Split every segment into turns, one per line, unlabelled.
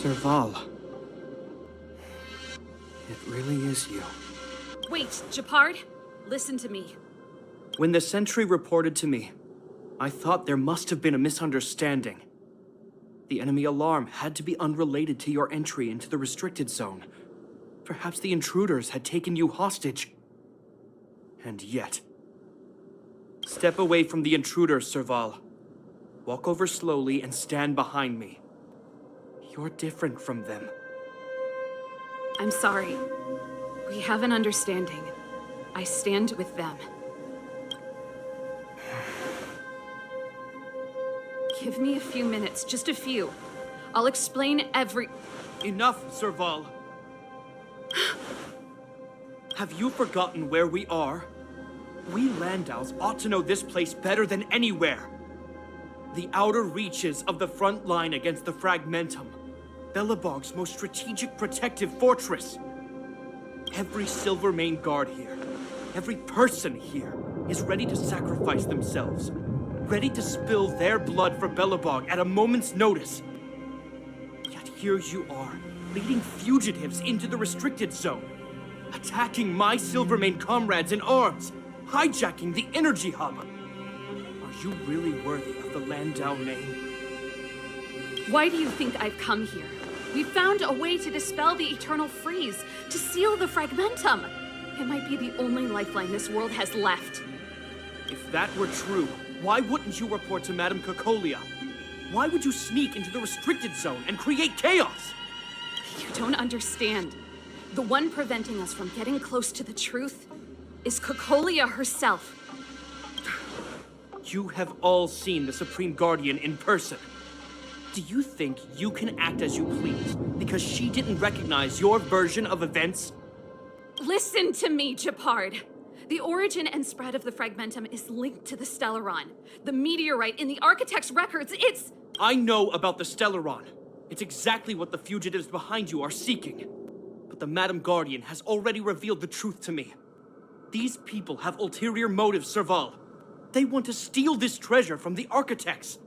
Serval. It really is you.
Wait, Gepard, listen to me.
When the sentry reported to me, I thought there must have been a misunderstanding. The enemy alarm had to be unrelated to your entry into the restricted zone. Perhaps the intruders had taken you hostage. And yet... Step away from the intruders, Serval. Walk over slowly and stand behind me. You're different from them.
I'm sorry. We have an understanding. I stand with them. Give me a few minutes, just a few. I'll explain every...
Enough, Serval. Have you forgotten where we are? We Landaus ought to know this place better than anywhere. The outer reaches of the front line against the Fragmentum. Belobog's most strategic protective fortress. Every Silvermane guard here, every person here, is ready to sacrifice themselves. Ready to spill their blood for Belobog at a moment's notice. Yet here you are, leading fugitives into the restricted zone. Attacking my Silvermane comrades in arms. Hijacking the energy hub. Are you really worthy of the Landau name?
Why do you think I've come here? We found a way to dispel the eternal freeze, to seal the Fragmentum. It might be the only lifeline this world has left.
If that were true, why wouldn't you report to Madame Cocolia? Why would you sneak into the restricted zone and create chaos?
You don't understand. The one preventing us from getting close to the truth is Cocolia herself.
You have all seen the Supreme Guardian in person. Do you think you can act as you please because she didn't recognize your version of events?
Listen to me, Gepard. The origin and spread of the Fragmentum is linked to the Stellaron. The meteorite in the Architect's records, it's...
I know about the Stellaron. It's exactly what the fugitives behind you are seeking. But the Madam Guardian has already revealed the truth to me. These people have ulterior motives, Serval. They want to steal this treasure from the Architects.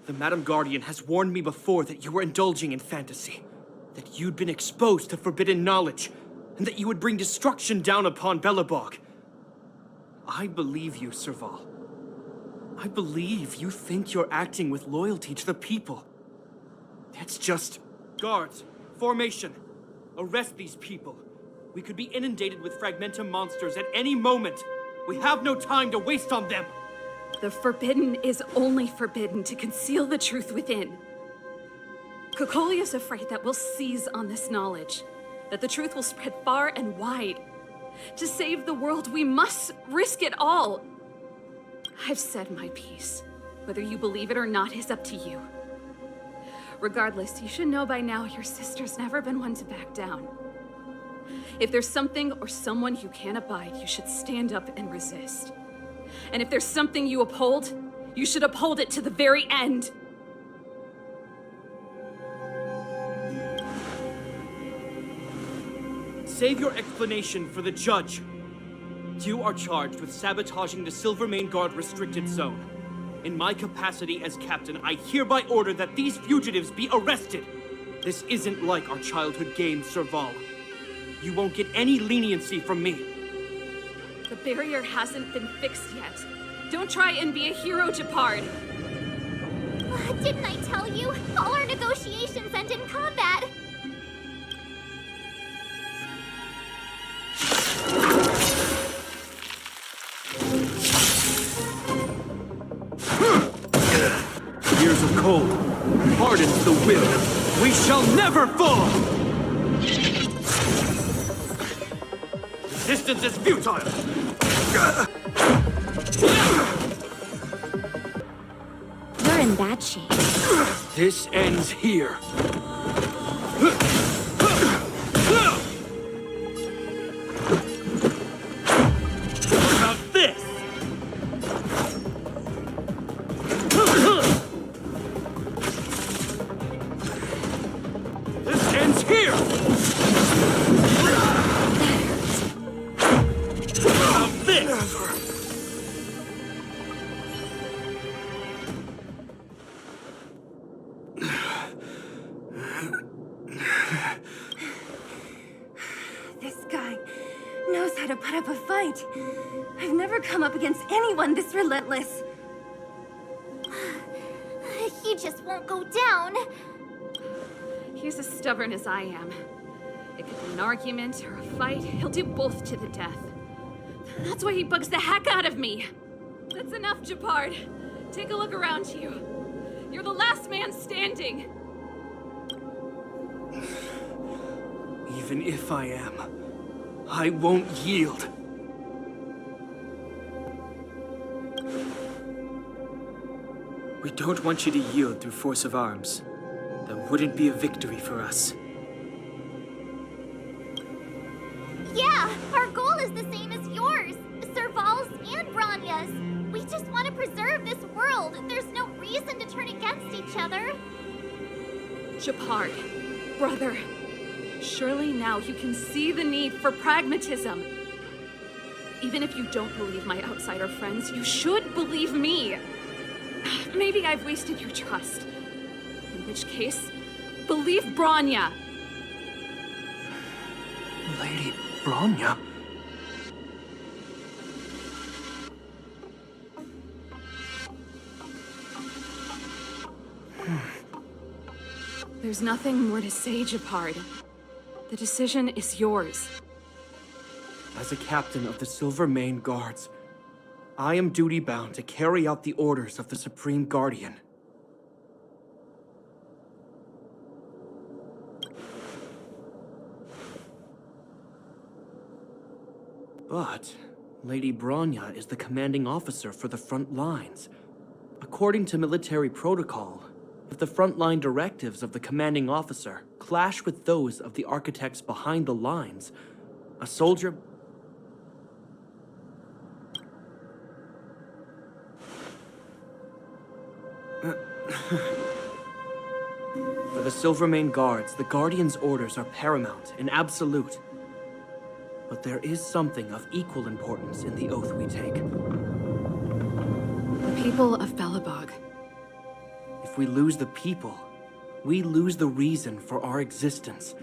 The Madam Guardian has warned me before that you were indulging in fantasy, that you'd been exposed to forbidden knowledge, and that you would bring destruction down upon Belobog. I believe you, Serval. I believe you think you're acting with loyalty to the people. It's just... Guards, formation, arrest these people. We could be inundated with Fragmentum monsters at any moment. We have no time to waste on them.
The forbidden is only forbidden to conceal the truth within. Cocolia's afraid that we'll seize on this knowledge, that the truth will spread far and wide. To save the world, we must risk it all. I've said my piece. Whether you believe it or not is up to you. Regardless, you should know by now your sister's never been one to back down. If there's something or someone you can't abide, you should stand up and resist. And if there's something you uphold, you should uphold it to the very end.
Save your explanation for the judge. You are charged with sabotaging the Silvermane Guard restricted zone. In my capacity as captain, I hereby order that these fugitives be arrested. This isn't like our childhood game, Serval. You won't get any leniency from me.
The barrier hasn't been fixed yet. Don't try and be a hero, Gepard.
Didn't I tell you? All our negotiations end in combat.
Years of cold hardens the will. We shall never fall! Resistance is futile!
You're in bad shape.
This ends here. About this! This ends here! About this!
This guy knows how to put up a fight. I've never come up against anyone this relentless.
He just won't go down.
He's as stubborn as I am. It could be an argument or a fight. He'll do both to the death. That's why he bugs the heck out of me. That's enough, Gepard. Take a look around you. You're the last man standing.
Even if I am, I won't yield. We don't want you to yield through force of arms. That wouldn't be a victory for us.
Yeah, our goal is the same as yours. Serval's and Branya's. We just want to preserve this world. There's no reason to turn against each other.
Gepard, brother, surely now you can see the need for pragmatism. Even if you don't believe my outsider friends, you should believe me. Maybe I've wasted your trust. In which case, believe Branya.
Lady Branya?
There's nothing more to say, Gepard. The decision is yours.
As a captain of the Silvermane Guards, I am duty-bound to carry out the orders of the Supreme Guardian. But Lady Branya is the commanding officer for the front lines. According to military protocol, if the frontline directives of the commanding officer clash with those of the architects behind the lines, a soldier... For the Silvermane Guards, the Guardian's orders are paramount and absolute. But there is something of equal importance in the oath we take.
The people of Belobog.
If we lose the people, we lose the reason for our existence.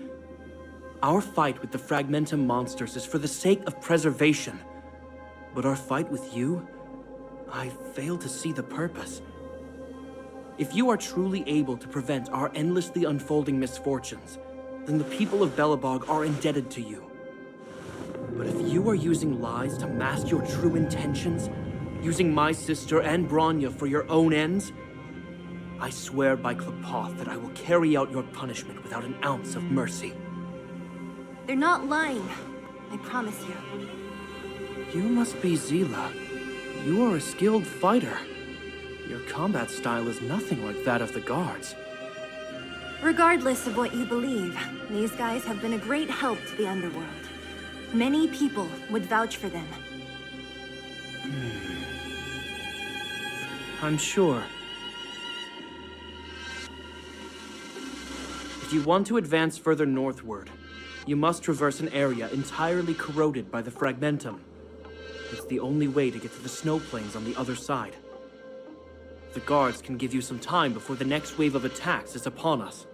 Our fight with the Fragmentum monsters is for the sake of preservation. But our fight with you, I fail to see the purpose. If you are truly able to prevent our endlessly unfolding misfortunes, then the people of Belobog are indebted to you. But if you are using lies to mask your true intentions, using my sister and Branya for your own ends, I swear by Gepard that I will carry out your punishment without an ounce of mercy.
They're not lying. I promise you.
You must be Zila. You are a skilled fighter. Your combat style is nothing like that of the guards.
Regardless of what you believe, these guys have been a great help to the underworld. Many people would vouch for them.
I'm sure. If you want to advance further northward, you must traverse an area entirely corroded by the Fragmentum. It's the only way to get to the snow plains on the other side. The guards can give you some time before the next wave of attacks is upon us.